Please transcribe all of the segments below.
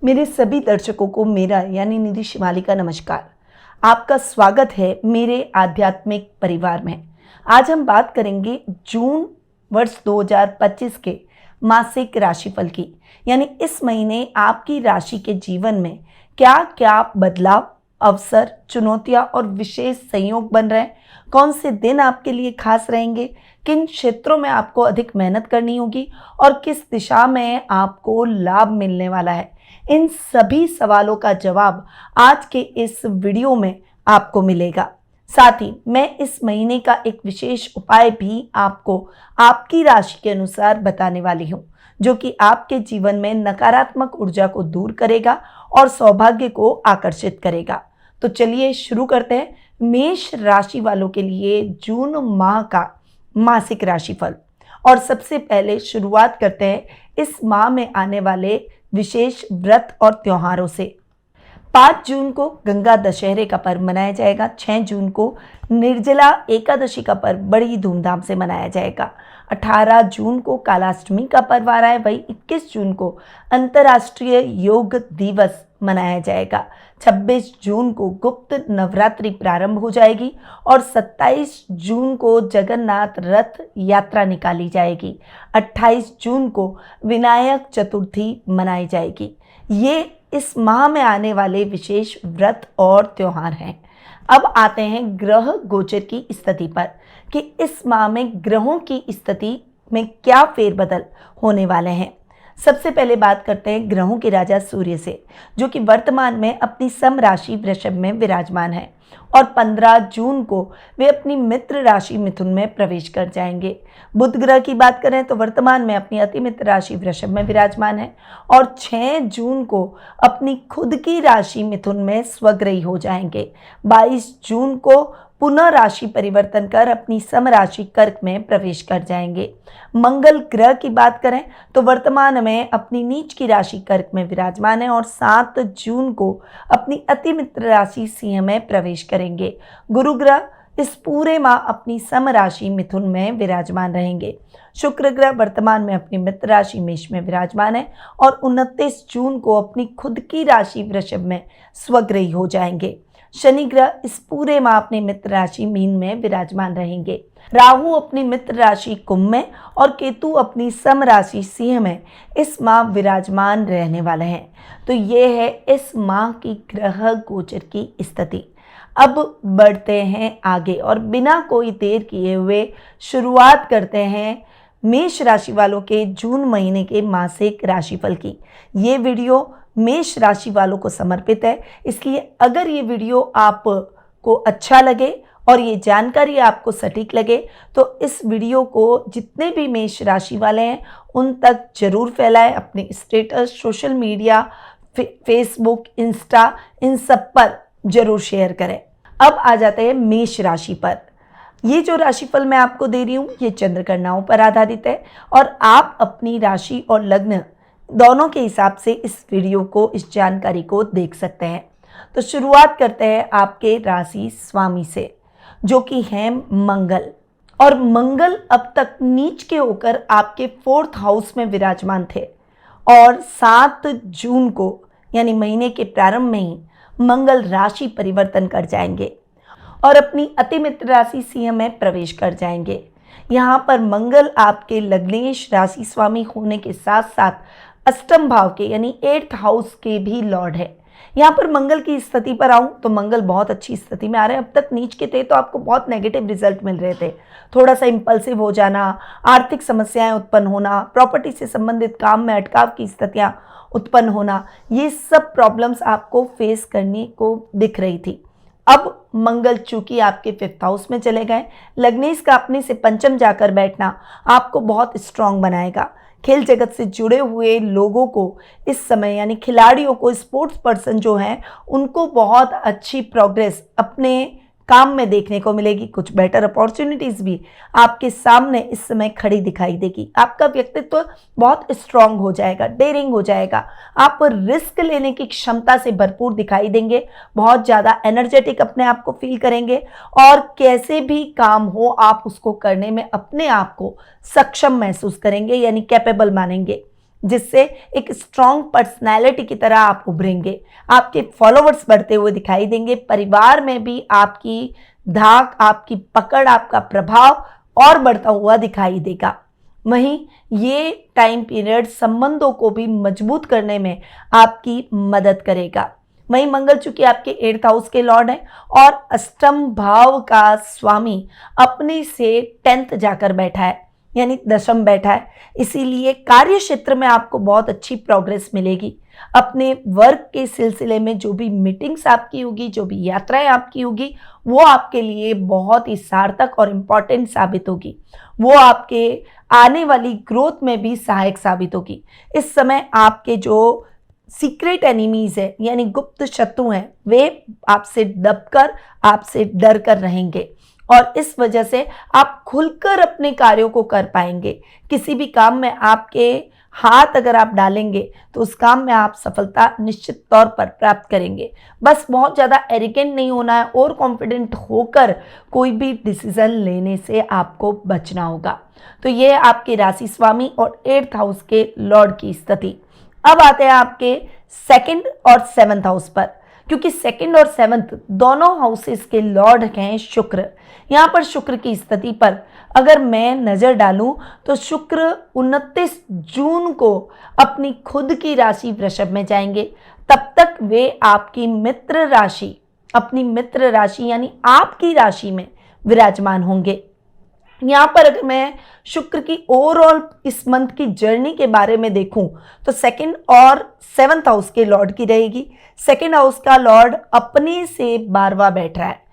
मेरे सभी दर्शकों को मेरा यानी निधि शिवाली का नमस्कार। आपका स्वागत है मेरे आध्यात्मिक परिवार में। आज हम बात करेंगे जून वर्ष 2025 के मासिक राशिफल की, यानी इस महीने आपकी राशि के जीवन में क्या क्या बदलाव, अवसर, चुनौतियां और विशेष संयोग बन रहे हैं, कौन से दिन आपके लिए खास रहेंगे, किन क्षेत्रों में आपको अधिक मेहनत करनी होगी और किस दिशा में आपको लाभ मिलने वाला है। इन सभी सवालों का जवाब आज के इस वीडियो में आपको मिलेगा। साथ ही मैं इस महीने का एक विशेष उपाय भी आपको आपकी राशि के अनुसार बताने वाली हूँ, जो कि आपके जीवन में नकारात्मक ऊर्जा को दूर करेगा और सौभाग्य को आकर्षित करेगा। तो चलिए शुरू करते हैं मेष राशि वालों के लिए जून माह का मासिक राशिफल। और सबसे पहले शुरुआत करते हैं इस माह में आने वाले विशेष व्रत और त्योहारों से। 5 जून को गंगा दशहरे का पर्व मनाया जाएगा। 6 जून को निर्जला एकादशी का पर्व बड़ी धूमधाम से मनाया जाएगा। 18 जून को कालाष्टमी का पर्व आ रहा है। वही 21 जून को अंतर्राष्ट्रीय योग दिवस मनाया जाएगा। 26 जून को गुप्त नवरात्रि प्रारंभ हो जाएगी और 27 जून को जगन्नाथ रथ यात्रा निकाली जाएगी। 28 जून को विनायक चतुर्थी मनाई जाएगी। ये इस माह में आने वाले विशेष व्रत और त्योहार हैं। अब आते हैं ग्रह गोचर की स्थिति पर कि इस माह में ग्रहों की स्थिति में क्या फेरबदल होने वाले हैं। सबसे पहले बात करते हैं ग्रहों के राजा सूर्य से, जो कि वर्तमान में अपनी सम राशि वृषभ में विराजमान है और 15 जून को वे अपनी मित्र राशि मिथुन में प्रवेश कर जाएंगे। बुध ग्रह की बात करें तो वर्तमान में अपनी अति मित्र राशि वृषभ में विराजमान है और 6 जून को अपनी खुद की राशि मिथुन में स्वग्रही हो जाएंगे। 22 जून को पुनः राशि परिवर्तन कर अपनी सम राशि कर्क में प्रवेश कर जाएंगे। मंगल ग्रह की बात करें तो वर्तमान में अपनी नीच की राशि कर्क में विराजमान है और 7 जून को अपनी अति मित्र राशि सिंह में प्रवेश करेंगे। गुरु ग्रह इस पूरे माह अपनी सम राशि मिथुन में विराजमान रहेंगे। शुक्र ग्रह वर्तमान में अपनी मित्र राशि मेष में विराजमान है और 29 जून को अपनी खुद की राशि वृषभ में स्वग्रही हो जाएंगे। शनि ग्रह इस पूरे माह अपनी मित्र राशि मीन में विराजमान रहेंगे। राहु अपनी मित्र राशि कुंभ में और केतु अपनी सम राशि सिंह में इस माह विराजमान रहने वाले हैं। तो ये है इस माह की ग्रह गोचर की स्थिति। अब बढ़ते हैं आगे और बिना कोई देर किए हुए शुरुआत करते हैं मेष राशि वालों के जून महीने के मासिक राशिफल की। ये वीडियो मेष राशि वालों को समर्पित है, इसलिए अगर ये वीडियो आपको अच्छा लगे और ये जानकारी आपको सटीक लगे तो इस वीडियो को जितने भी मेष राशि वाले हैं उन तक जरूर फैलाएं। अपने status, social media, Facebook, Insta, इन सब पर जरूर शेयर करें। अब आ जाते हैं मेष राशि पर। ये जो राशिफल मैं आपको दे रही हूँ ये चंद्र गणनाओं पर आधारित है और आप अपनी राशि और लग्न दोनों के हिसाब से इस वीडियो को, इस जानकारी को देख सकते हैं। तो शुरुआत करते हैं आपके राशि स्वामी से, जो कि हैं मंगल। और मंगल अब तक नीच के होकर आपके 4th हाउस में विराजमान थे और 7 जून को यानी महीने के प्रारंभ में ही मंगल राशि परिवर्तन कर जाएंगे और अपनी अति मित्र राशि सिंह में प्रवेश कर जाएंगे। यहाँ पर मंगल आपके लग्नेश राशि स्वामी होने के साथ साथ अष्टम भाव के यानी 8th हाउस के भी लॉर्ड है। यहाँ पर मंगल की स्थिति पर आऊँ तो मंगल बहुत अच्छी स्थिति में आ रहे हैं। अब तक नीच के थे तो आपको बहुत नेगेटिव रिजल्ट मिल रहे थे, थोड़ा सा इंपल्सिव हो जाना, आर्थिक समस्याएं उत्पन्न होना, प्रॉपर्टी से संबंधित काम में अटकाव की स्थितियां उत्पन्न होना, ये सब प्रॉब्लम्स आपको फेस करने को दिख रही थी। अब मंगल चूंकि आपके 5th हाउस में चले गए, लग्नेश का अपने से पंचम जाकर बैठना आपको बहुत स्ट्रांग बनाएगा। खेल जगत से जुड़े हुए लोगों को इस समय यानी खिलाड़ियों को, स्पोर्ट्स पर्सन जो हैं उनको बहुत अच्छी प्रोग्रेस अपने काम में देखने को मिलेगी। कुछ बेटर अपॉर्चुनिटीज भी आपके सामने इस समय खड़ी दिखाई देगी। आपका व्यक्तित्व बहुत स्ट्रांग हो जाएगा, डेयरिंग हो जाएगा, आप रिस्क लेने की क्षमता से भरपूर दिखाई देंगे, बहुत ज़्यादा एनर्जेटिक अपने आप को फील करेंगे और कैसे भी काम हो आप उसको करने में अपने आप को सक्षम महसूस करेंगे यानी कैपेबल मानेंगे। जिससे एक स्ट्रॉन्ग पर्सनैलिटी की तरह आप उभरेंगे। आपके फॉलोवर्स बढ़ते हुए दिखाई देंगे। परिवार में भी आपकी धाक, आपकी पकड़, आपका प्रभाव और बढ़ता हुआ दिखाई देगा। वहीं ये टाइम पीरियड संबंधों को भी मजबूत करने में आपकी मदद करेगा। वहीं मंगल चूंकि आपके 8th हाउस के लॉर्ड हैं और अष्टम भाव का स्वामी अपने से 10th जाकर बैठा है, यानी दशम बैठा है, इसीलिए कार्य क्षेत्र में आपको बहुत अच्छी प्रोग्रेस मिलेगी। अपने वर्क के सिलसिले में जो भी मीटिंग्स आपकी होगी, जो भी यात्राएं आपकी होगी, वो आपके लिए बहुत ही सार्थक और इम्पॉर्टेंट साबित होगी। वो आपके आने वाली ग्रोथ में भी सहायक साबित होगी। इस समय आपके जो सीक्रेट एनिमीज है, यानी गुप्त शत्रु हैं, वे आपसे दबकर, आपसे डर कर रहेंगे और इस वजह से आप खुलकर अपने कार्यों को कर पाएंगे। किसी भी काम में आपके हाथ अगर आप डालेंगे तो उस काम में आप सफलता निश्चित तौर पर प्राप्त करेंगे। बस बहुत ज़्यादा एरिगेंट नहीं होना है और कॉन्फिडेंट होकर कोई भी डिसीजन लेने से आपको बचना होगा। तो ये आपके राशि स्वामी और 8th हाउस के लॉर्ड की स्थिति। अब आते हैं आपके 2nd और 7th हाउस पर, क्योंकि 2nd और 7th दोनों हाउसेस के लॉर्ड हैं शुक्र। यहाँ पर शुक्र की स्थिति पर अगर मैं नज़र डालूं तो शुक्र 29 जून को अपनी खुद की राशि वृषभ में जाएंगे। तब तक वे आपकी मित्र राशि, अपनी मित्र राशि यानी आपकी राशि में विराजमान होंगे। यहाँ पर अगर मैं शुक्र की ओवरऑल इस मंथ की जर्नी के बारे में देखूं तो 2nd और 7th हाउस के लॉर्ड की रहेगी। 2nd हाउस का लॉर्ड अपने से 12वां बैठ रहा है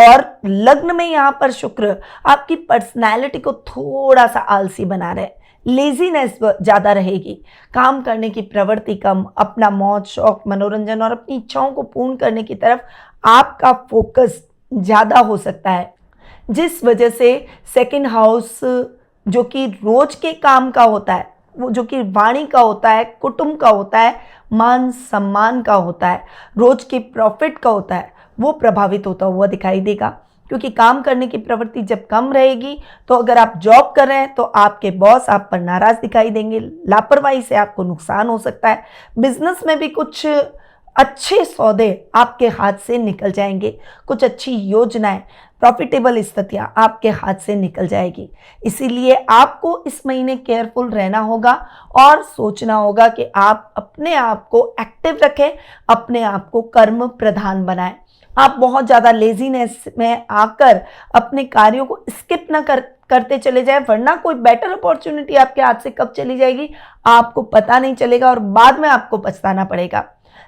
और लग्न में यहाँ पर शुक्र आपकी पर्सनैलिटी को थोड़ा सा आलसी बना रहे हैं। लेजीनेस ज़्यादा रहेगी, काम करने की प्रवृत्ति कम, अपना मौज शौक मनोरंजन और अपनी इच्छाओं को पूर्ण करने की तरफ आपका फोकस ज़्यादा हो सकता है, जिस वजह से 2nd हाउस जो कि रोज के काम का होता है, वो जो कि वाणी का होता है, कुटुंब का होता है, मान सम्मान का होता है, रोज के प्रॉफिट का होता है, वो प्रभावित होता हुआ दिखाई देगा। क्योंकि काम करने की प्रवृत्ति जब कम रहेगी तो अगर आप जॉब कर रहे हैं तो आपके बॉस आप पर नाराज दिखाई देंगे, लापरवाही से आपको नुकसान हो सकता है। बिजनेस में भी कुछ अच्छे सौदे आपके हाथ से निकल जाएंगे, कुछ अच्छी योजनाएं, प्रॉफिटेबल स्थितियां आपके हाथ से निकल जाएगी। इसीलिए आपको इस महीने केयरफुल रहना होगा और सोचना होगा कि आप अपने आप को एक्टिव रखें, अपने आप को कर्म प्रधान बनाएं। आप बहुत ज़्यादा लेजीनेस में आकर अपने कार्यों को स्किप ना करते चले जाए, वरना कोई बेटर अपॉर्चुनिटी आपके हाथ से कब चली जाएगी आपको पता नहीं चलेगा और बाद में आपको पछताना पड़ेगा।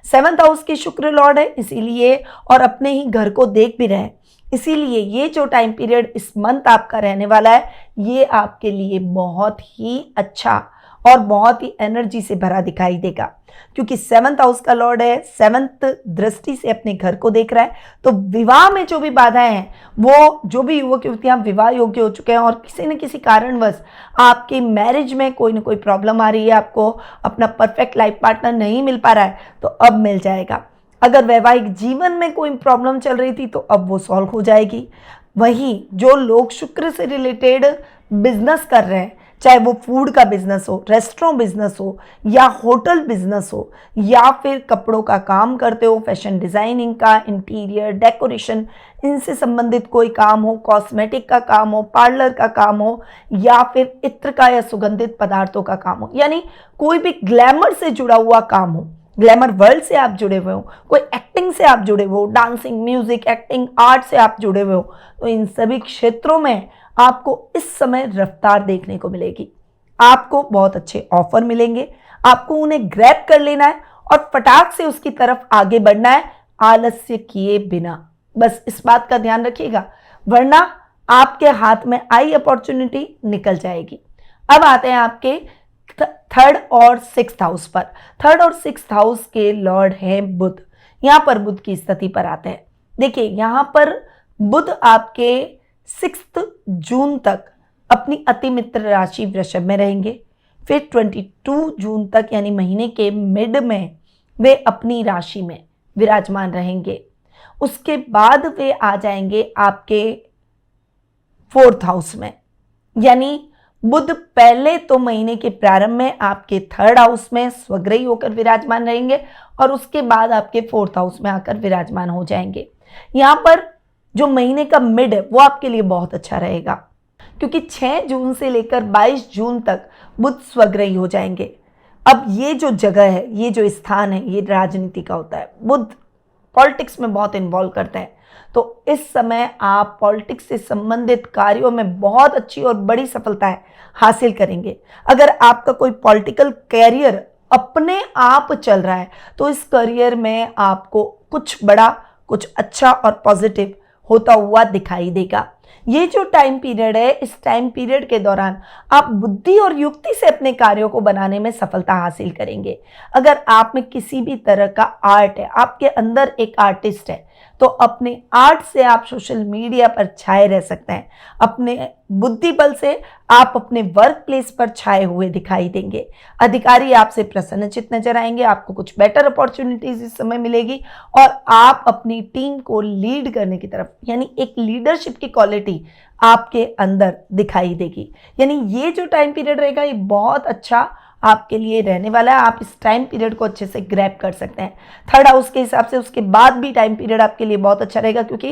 7th हाउस के शुक्र लॉर्ड है इसीलिए, और अपने ही घर को देख भी रहे हैं, इसीलिए ये जो टाइम पीरियड इस मंथ आपका रहने वाला है ये आपके लिए बहुत ही अच्छा और बहुत ही एनर्जी से भरा दिखाई देगा। क्योंकि 7th हाउस का लॉर्ड है, 7th दृष्टि से अपने घर को देख रहा है, तो विवाह में जो भी बाधाएं हैं, वो जो भी युवक युवतियां विवाह योग्य हो चुके हैं और किसी न किसी कारणवश आपके मैरिज में कोई ना कोई प्रॉब्लम आ रही है, आपको अपना परफेक्ट लाइफ पार्टनर नहीं मिल पा रहा है, तो अब मिल जाएगा। अगर वैवाहिक जीवन में कोई प्रॉब्लम चल रही थी तो अब वो सॉल्व हो जाएगी। वहीं जो लोग शुक्र से रिलेटेड बिजनेस कर रहे हैं, चाहे वो फूड का बिजनेस हो, रेस्टोरेंट बिजनेस हो या होटल बिजनेस हो या फिर कपड़ों का काम करते हो, फैशन डिजाइनिंग का, इंटीरियर डेकोरेशन, इनसे संबंधित कोई काम हो, कॉस्मेटिक का काम हो, पार्लर का काम हो या फिर इत्र का या सुगंधित पदार्थों का काम हो, यानी कोई भी ग्लैमर से जुड़ा हुआ काम हो, ग्लैमर वर्ल्ड से आप जुड़े हुए हो, कोई एक्टिंग से आप जुड़े हुए हो, डांसिंग, म्यूजिक, एक्टिंग, आर्ट से आप जुड़े हुए हो, तो इन सभी क्षेत्रों में आपको इस समय रफ्तार देखने को मिलेगी। आपको बहुत अच्छे ऑफर मिलेंगे, आपको उन्हें ग्रैब कर लेना है और फटाक से उसकी तरफ आगे बढ़ना है, आलस्य किए बिना। बस इस बात का ध्यान रखिएगा, वरना आपके हाथ में आई अपॉर्चुनिटी निकल जाएगी। अब आते हैं आपके 3rd और 6th हाउस पर। 3rd और 6th हाउस के लॉर्ड हैं बुध। यहाँ पर बुध की स्थिति पर आते हैं। देखिए यहाँ पर बुध आपके 6 जून तक अपनी अति मित्र राशि वृषभ में रहेंगे, फिर 22 जून तक यानी महीने के मिड में वे अपनी राशि में विराजमान रहेंगे। उसके बाद वे आ जाएंगे आपके 4th हाउस में, यानी बुध पहले तो महीने के प्रारंभ में आपके 3rd हाउस में स्वग्रही होकर विराजमान रहेंगे और उसके बाद आपके 4th हाउस में आकर विराजमान हो जाएंगे। यहाँ पर जो महीने का मिड है वो आपके लिए बहुत अच्छा रहेगा, क्योंकि 6 जून से लेकर 22 जून तक बुध स्वग्रही हो जाएंगे। अब ये जो जगह है, ये जो स्थान है, ये राजनीति का होता है। बुध पॉलिटिक्स में बहुत इन्वॉल्व करते हैं, तो इस समय आप पॉलिटिक्स से संबंधित कार्यों में बहुत अच्छी और बड़ी सफलताएं हासिल करेंगे। अगर आपका कोई पॉलिटिकल कैरियर अपने आप चल रहा है तो इस करियर में आपको कुछ बड़ा, कुछ अच्छा और पॉजिटिव होता हुआ दिखाई देगा। ये जो टाइम पीरियड है, इस टाइम पीरियड के दौरान आप बुद्धि और युक्ति से अपने कार्यों को बनाने में सफलता हासिल करेंगे। अगर आप में किसी भी तरह का आर्ट है, आपके अंदर एक आर्टिस्ट है, तो अपने आर्ट से आप सोशल मीडिया पर छाए रह सकते हैं। अपने बुद्धि बल से आप अपने वर्क प्लेस पर छाए हुए दिखाई देंगे। अधिकारी आपसे प्रसन्नचित्त नजर आएंगे, आपको कुछ बेटर अपॉर्चुनिटीज इस समय मिलेगी और आप अपनी टीम को लीड करने की तरफ, यानी एक लीडरशिप की क्वालिटी आपके अंदर दिखाई देगी। यानी ये जो टाइम पीरियड रहेगा ये बहुत अच्छा आपके लिए रहने वाला है। आप इस टाइम पीरियड को अच्छे से ग्रैब कर सकते हैं। 3rd हाउस के हिसाब से उसके बाद भी टाइम पीरियड आपके लिए बहुत अच्छा रहेगा, क्योंकि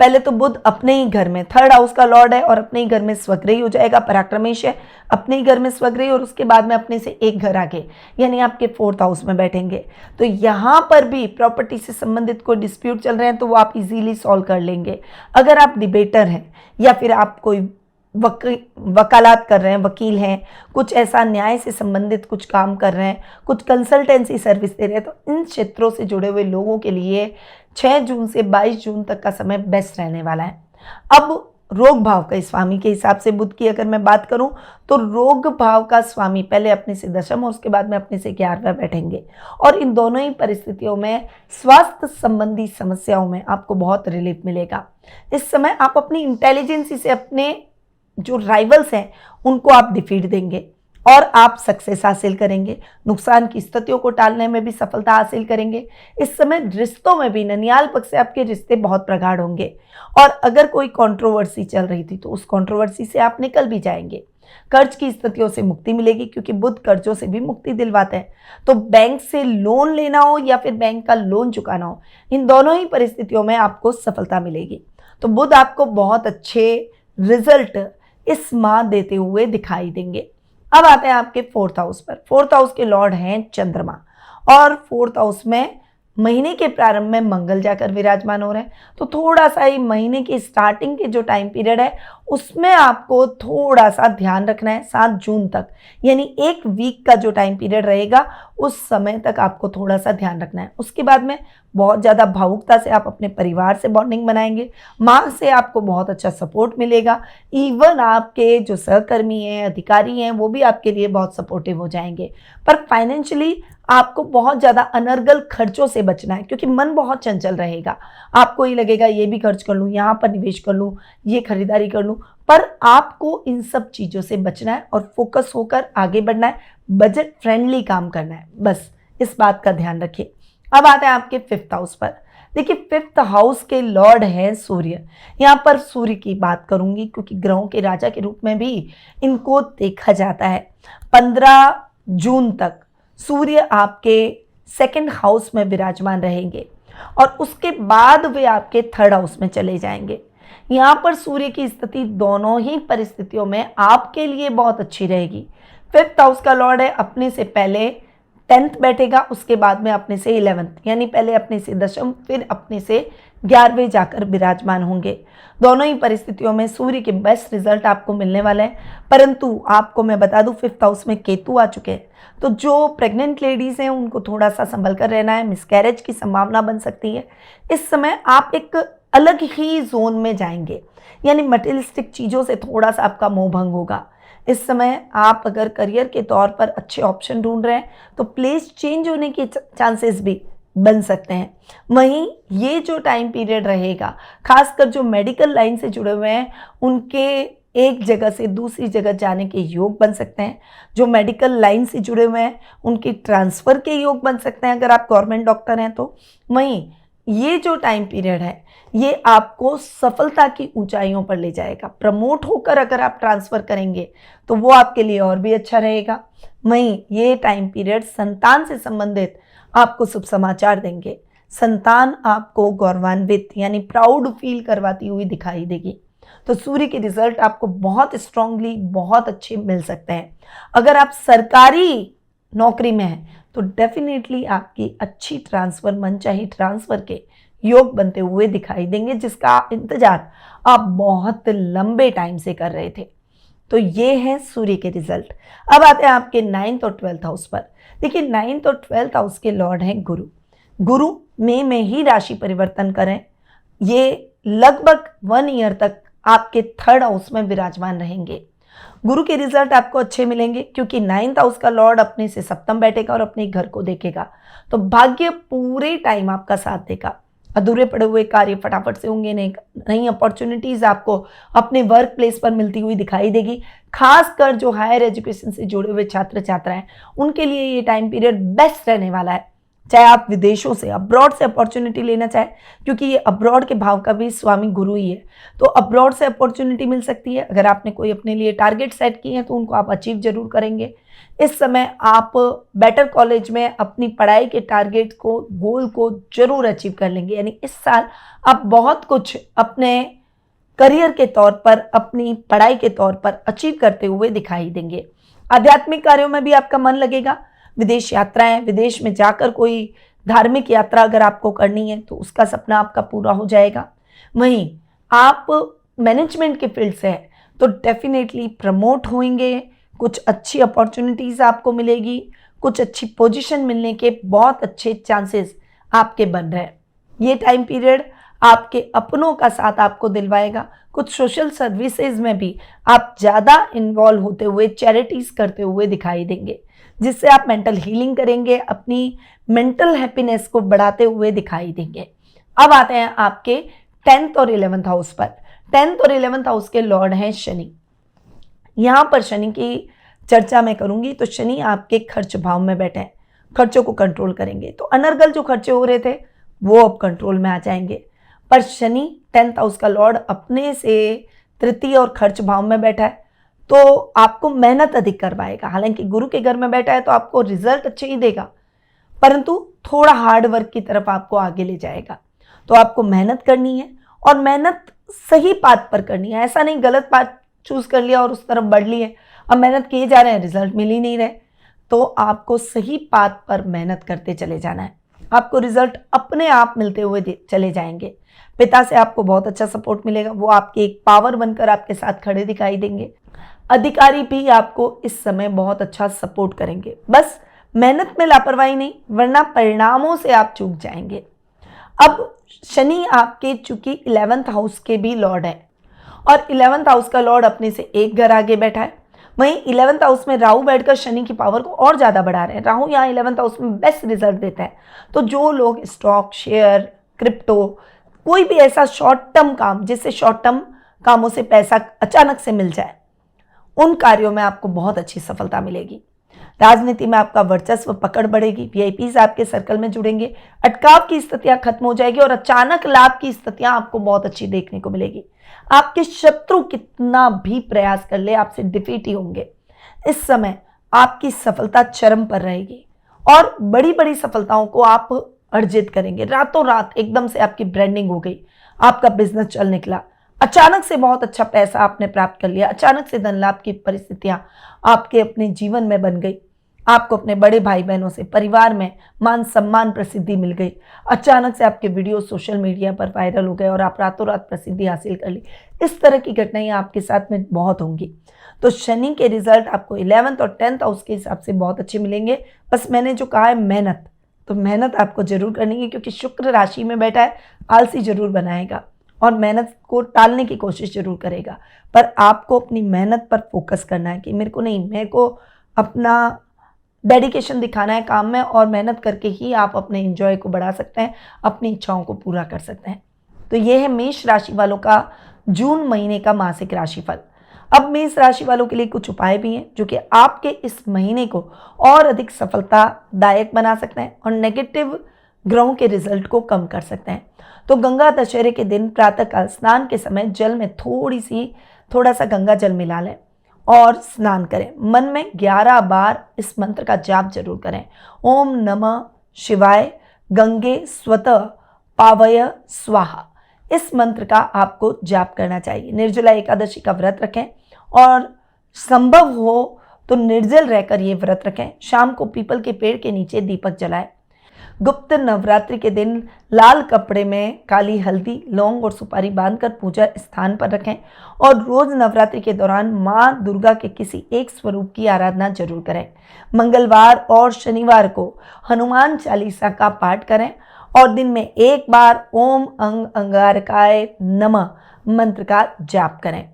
पहले तो बुध अपने ही घर में, 3rd हाउस का लॉर्ड है और अपने ही घर में स्वग्रही हो जाएगा, पराक्रमेश है, अपने ही घर में स्वग्रही, और उसके बाद में अपने से एक घर आगे यानी आपके 4th हाउस में बैठेंगे। तो यहाँ पर भी प्रॉपर्टी से संबंधित कोई डिस्प्यूट चल रहे हैं तो वो आप इजीली सॉल्व कर लेंगे। अगर आप डिबेटर हैं या फिर आप कोई वकालत कर रहे हैं, वकील हैं, कुछ ऐसा न्याय से संबंधित कुछ काम कर रहे हैं, कुछ कंसल्टेंसी सर्विस दे रहे हैं, तो इन क्षेत्रों से जुड़े हुए लोगों के लिए 6 जून से 22 जून तक का समय बेस्ट रहने वाला है। अब रोग भाव का स्वामी के हिसाब से बुध की अगर मैं बात करूं तो रोग भाव का स्वामी पहले अपने से दशम और उसके बाद में अपने से 11वां बैठेंगे, और इन दोनों ही परिस्थितियों में स्वास्थ्य संबंधी समस्याओं में आपको बहुत रिलीफ मिलेगा। इस समय आप अपनी इंटेलिजेंसी से अपने जो राइवल्स हैं उनको आप डिफीट देंगे और आप सक्सेस हासिल करेंगे। नुकसान की स्थितियों को टालने में भी सफलता हासिल करेंगे। इस समय रिश्तों में भी ननियाल पक्ष से आपके रिश्ते बहुत प्रगाढ़ होंगे, और अगर कोई कंट्रोवर्सी चल रही थी तो उस कंट्रोवर्सी से आप निकल भी जाएंगे। कर्ज की स्थितियों से मुक्ति मिलेगी, क्योंकि बुध कर्जों से भी मुक्ति दिलवाते हैं। तो बैंक से लोन लेना हो या फिर बैंक का लोन चुकाना हो, इन दोनों ही परिस्थितियों में आपको सफलता मिलेगी। तो बुध आपको बहुत अच्छे रिजल्ट इस माह देते हुए दिखाई देंगे। अब आते हैं आपके 4th हाउस पर। 4th हाउस के लॉर्ड हैं चंद्रमा, और 4th हाउस में महीने के प्रारंभ में मंगल जाकर विराजमान हो रहे हैं। तो थोड़ा सा ही महीने की स्टार्टिंग के जो टाइम पीरियड है उसमें आपको थोड़ा सा ध्यान रखना है। 7 जून तक यानी एक वीक का जो टाइम पीरियड रहेगा उस समय तक आपको थोड़ा सा ध्यान रखना है। उसके बाद में बहुत ज़्यादा भावुकता से आप अपने परिवार से बॉन्डिंग बनाएंगे, माँ से आपको बहुत अच्छा सपोर्ट मिलेगा। इवन आपके जो सहकर्मी हैं, अधिकारी हैं, वो भी आपके लिए बहुत सपोर्टिव हो जाएंगे। पर फाइनेंशियली आपको बहुत ज़्यादा अनर्गल खर्चों से बचना है, क्योंकि मन बहुत चंचल रहेगा। आपको ही लगेगा ये भी खर्च कर लूँ, यहाँ पर निवेश कर लूँ, ये खरीदारी कर लूँ, पर आपको इन सब चीज़ों से बचना है और फोकस होकर आगे बढ़ना है। बजट फ्रेंडली काम करना है, बस इस बात का ध्यान रखिए। अब आते हैं आपके 5th हाउस पर। देखिए 5th हाउस के लॉर्ड हैं सूर्य। यहाँ पर सूर्य की बात करूंगी क्योंकि ग्रहों के राजा के रूप में भी इनको देखा जाता है। 15 जून तक सूर्य आपके 2nd हाउस में विराजमान रहेंगे और उसके बाद वे आपके 3rd हाउस में चले जाएंगे। यहाँ पर सूर्य की स्थिति दोनों ही परिस्थितियों में आपके लिए बहुत अच्छी रहेगी। 5th हाउस का लॉर्ड है, अपने से पहले 10th बैठेगा, उसके बाद में अपने से 11th, यानी पहले अपने से दशम फिर अपने से 11वें जाकर विराजमान होंगे। दोनों ही परिस्थितियों में सूर्य के बेस्ट रिजल्ट आपको मिलने वाले हैं। परंतु आपको मैं बता दूं 5th हाउस में केतु आ चुके हैं, तो जो प्रेग्नेंट लेडीज़ हैं उनको थोड़ा सा संभल कर रहना है। मिसकैरेज की संभावना बन सकती है। इस समय आप एक अलग ही जोन में जाएंगे, यानी मटेरियलिस्टिक चीज़ों से थोड़ा सा आपका मोह भंग होगा। इस समय आप अगर करियर के तौर पर अच्छे ऑप्शन ढूंढ रहे हैं तो प्लेस चेंज होने के चांसेस भी बन सकते हैं। वहीं ये जो टाइम पीरियड रहेगा, खासकर जो मेडिकल लाइन से जुड़े हुए हैं उनके एक जगह से दूसरी जगह जाने के योग बन सकते हैं। जो मेडिकल लाइन से जुड़े हुए हैं उनकी ट्रांसफ़र के योग बन सकते हैं अगर आप गवर्नमेंट डॉक्टर हैं तो। वहीं ये जो टाइम पीरियड है ये आपको सफलता की ऊंचाइयों पर ले जाएगा। प्रमोट होकर अगर आप ट्रांसफर करेंगे तो वो आपके लिए और भी अच्छा रहेगा। वहीं ये टाइम पीरियड संतान से संबंधित आपको शुभ समाचार देंगे। संतान आपको गौरवान्वित यानी प्राउड फील करवाती हुई दिखाई देगी। तो सूर्य के रिजल्ट आपको बहुत स्ट्रांगली बहुत अच्छे मिल सकते हैं। अगर आप सरकारी नौकरी में हैं तो डेफिनेटली आपकी अच्छी ट्रांसफर, मनचाही ट्रांसफर के योग बनते हुए दिखाई देंगे, जिसका इंतजार आप बहुत लंबे टाइम से कर रहे थे। तो ये है सूर्य के रिजल्ट। अब आते हैं आपके 9th और 12th हाउस पर। देखिए 9th और 12th हाउस के लॉर्ड हैं गुरु। गुरु मई में ही राशि परिवर्तन करें, ये लगभग 1 ईयर तक आपके 3rd हाउस में विराजमान रहेंगे। गुरु के रिजल्ट आपको अच्छे मिलेंगे क्योंकि 9th हाउस का लॉर्ड अपने से सप्तम बैठेगा और अपने घर को देखेगा। तो भाग्य पूरे टाइम आपका साथ देगा। अधूरे पड़े हुए कार्य फटाफट से होंगे, नई अपॉर्चुनिटीज आपको अपने वर्क प्लेस पर मिलती हुई दिखाई देगी। खासकर जो हायर एजुकेशन से जुड़े हुए छात्र छात्राएं, उनके लिए ये टाइम पीरियड बेस्ट रहने वाला है। चाहे आप विदेशों से, अब्रॉड से अपॉर्चुनिटी लेना चाहें, क्योंकि ये अब्रॉड के भाव का भी स्वामी गुरु ही है, तो अब्रॉड से अपॉर्चुनिटी मिल सकती है। अगर आपने कोई अपने लिए टारगेट सेट किए हैं तो उनको आप अचीव जरूर करेंगे। इस समय आप बेटर कॉलेज में अपनी पढ़ाई के टारगेट को, गोल को जरूर अचीव कर लेंगे। यानी इस साल आप बहुत कुछ अपने करियर के तौर पर, अपनी पढ़ाई के तौर पर अचीव करते हुए दिखाई देंगे। आध्यात्मिक कार्यों में भी आपका मन लगेगा। विदेश यात्राएं, विदेश में जाकर कोई धार्मिक यात्रा अगर आपको करनी है तो उसका सपना आपका पूरा हो जाएगा। वहीं आप मैनेजमेंट के फील्ड से हैं तो डेफिनेटली प्रमोट होंगे, कुछ अच्छी अपॉर्चुनिटीज आपको मिलेगी, कुछ अच्छी पोजीशन मिलने के बहुत अच्छे चांसेस आपके बन रहे हैं। ये टाइम पीरियड आपके अपनों का साथ आपको दिलवाएगा। कुछ सोशल सर्विसेज में भी आप ज़्यादा इन्वॉल्व होते हुए, चैरिटीज करते हुए दिखाई देंगे, जिससे आप मेंटल हीलिंग करेंगे, अपनी मेंटल हैप्पीनेस को बढ़ाते हुए दिखाई देंगे। अब आते हैं आपके 10th और 11th हाउस पर। 10th और 11th हाउस के लॉर्ड हैं शनि। यहाँ पर शनि की चर्चा मैं करूंगी तो शनि आपके खर्च भाव में बैठे हैं, खर्चों को कंट्रोल करेंगे। तो अनर्गल जो खर्चे हो रहे थे वो अब कंट्रोल में आ जाएंगे। पर शनि 10th हाउस का लॉर्ड अपने से तृतीय और खर्च भाव में बैठा है, तो आपको मेहनत अधिक करवाएगा। हालांकि गुरु के घर में बैठा है तो आपको रिजल्ट अच्छे ही देगा, परंतु थोड़ा हार्ड वर्क की तरफ आपको आगे ले जाएगा। तो आपको मेहनत करनी है और मेहनत सही पाथ पर करनी है। ऐसा नहीं गलत पाथ चूज कर लिया और उस तरफ बढ़ लिए, अब मेहनत किए जा रहे हैं, रिजल्ट मिल ही नहीं रहे। तो आपको सही पाथ पर मेहनत करते चले जाना है, आपको रिजल्ट अपने आप मिलते हुए चले जाएंगे। पिता से आपको बहुत अच्छा सपोर्ट मिलेगा, वो आपके एक पावर बनकर आपके साथ खड़े दिखाई देंगे। अधिकारी भी आपको इस समय बहुत अच्छा सपोर्ट करेंगे। बस मेहनत में लापरवाही नहीं, वरना परिणामों से आप चूक जाएंगे। अब शनि आपके चूंकि 11th हाउस के भी लॉर्ड हैं और 11th हाउस का लॉर्ड अपने से एक घर आगे बैठा है। वहीं 11th हाउस में राहु बैठकर शनि की पावर को और ज़्यादा बढ़ा रहे हैं। राहु यहाँ 11th हाउस में बेस्ट रिजल्ट देता है। तो जो लोग स्टॉक, शेयर, क्रिप्टो, कोई भी ऐसा शॉर्ट टर्म काम जिससे शॉर्ट टर्म कामों से पैसा अचानक से मिल जाए, उन कार्यों में आपको बहुत अच्छी सफलता मिलेगी। राजनीति में आपका वर्चस्व, पकड़ बढ़ेगी। वीआईपीज आपके सर्कल में जुड़ेंगे। अटकाव की स्थितियां खत्म हो जाएगी और अचानक लाभ की स्थितियां आपको बहुत अच्छी देखने को मिलेगी। आपके शत्रु कितना भी प्रयास कर ले, आपसे डिफीट ही होंगे। इस समय आपकी सफलता चरम पर रहेगी और बड़ी बड़ी सफलताओं को आप अर्जित करेंगे। रातों रात एकदम से आपकी ब्रांडिंग हो गई, आपका बिजनेस चल निकला, अचानक से बहुत अच्छा पैसा आपने प्राप्त कर लिया, अचानक से धन लाभ की परिस्थितियां आपके अपने जीवन में बन गई। आपको अपने बड़े भाई बहनों से, परिवार में मान सम्मान, प्रसिद्धि मिल गई। अचानक से आपके वीडियो सोशल मीडिया पर वायरल हो गए और आप रातों रात प्रसिद्धि हासिल कर ली। इस तरह की घटनाएं आपके साथ में बहुत होंगी। तो शनि के रिजल्ट आपको 11th और 10th हाउस के हिसाब से बहुत अच्छे मिलेंगे। बस मैंने जो कहा है मेहनत, तो मेहनत आपको जरूर करनी है, क्योंकि शुक्र राशि में बैठा है, आलसी जरूर बनाएगा और मेहनत को टालने की कोशिश जरूर करेगा। पर आपको अपनी मेहनत पर फोकस करना है कि मेरे को अपना डेडिकेशन दिखाना है काम में, और मेहनत करके ही आप अपने एंजॉय को बढ़ा सकते हैं, अपनी इच्छाओं को पूरा कर सकते हैं। तो ये है मेष राशि वालों का जून महीने का मासिक राशिफल। अब मेष राशि वालों के लिए कुछ उपाय भी हैं जो कि आपके इस महीने को और अधिक सफलतादायक बना सकते हैं और नेगेटिव ग्रहों के रिजल्ट को कम कर सकते हैं। तो गंगा दशहरे के दिन प्रातःकाल स्नान के समय जल में थोड़ा सा गंगा जल मिला लें और स्नान करें। मन में 11 बार इस मंत्र का जाप जरूर करें। ओम नमः शिवाय गंगे स्वतः पावय स्वाहा। इस मंत्र का आपको जाप करना चाहिए। निर्जला एकादशी का व्रत रखें और संभव हो तो निर्जल रहकर ये व्रत रखें। शाम को पीपल के पेड़ के नीचे दीपक जलाएं। गुप्त नवरात्रि के दिन लाल कपड़े में काली हल्दी, लौंग और सुपारी बांधकर पूजा स्थान पर रखें और रोज नवरात्रि के दौरान मां दुर्गा के किसी एक स्वरूप की आराधना जरूर करें। मंगलवार और शनिवार को हनुमान चालीसा का पाठ करें और दिन में एक बार ओम अंगारकाय नमः मंत्र का जाप करें।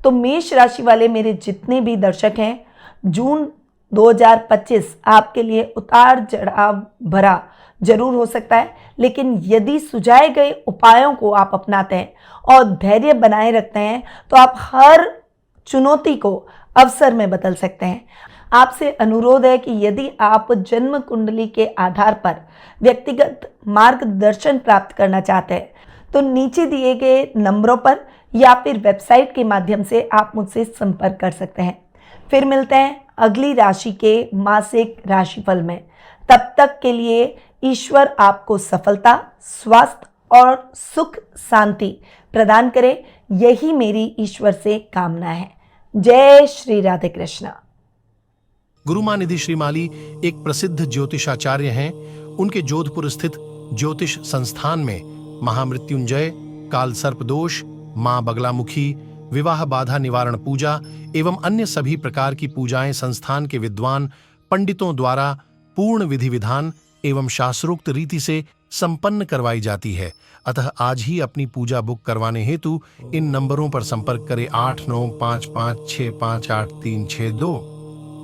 तो मेष राशि वाले मेरे जितने भी दर्शक हैं, जून 2025 आपके लिए उतार चढ़ाव भरा जरूर हो सकता है, लेकिन यदि सुझाए गए उपायों को आप अपनाते हैं और धैर्य बनाए रखते हैं तो आप हर चुनौती को अवसर में बदल सकते हैं। आपसे अनुरोध है कि यदि आप जन्म कुंडली के आधार पर व्यक्तिगत मार्गदर्शन प्राप्त करना चाहते हैं तो नीचे दिए गए नंबरों पर या फिर वेबसाइट के माध्यम से आप मुझसे संपर्क कर सकते हैं। फिर मिलते हैं अगली राशि के मासिक राशिफल में। तब तक के लिए ईश्वर आपको सफलता, स्वास्थ्य और सुख शांति प्रदान करे, यही मेरी ईश्वर से कामना है। जय श्री राधे कृष्ण। गुरुमानिधि श्रीमाली एक प्रसिद्ध ज्योतिषाचार्य हैं। उनके जोधपुर स्थित ज्योतिष संस्थान में महामृत्युंजय, काल सर्प दोष, मां बगलामुखी, विवाह बाधा निवारण पूजा एवं अन्य सभी प्रकार की पूजाएं संस्थान के विद्वान पंडितों द्वारा पूर्ण विधि विधान एवं शास्त्रोक्त रीति से संपन्न करवाई जाती है। अतः आज ही अपनी पूजा बुक करवाने हेतु इन नंबरों पर संपर्क करें 8955658362।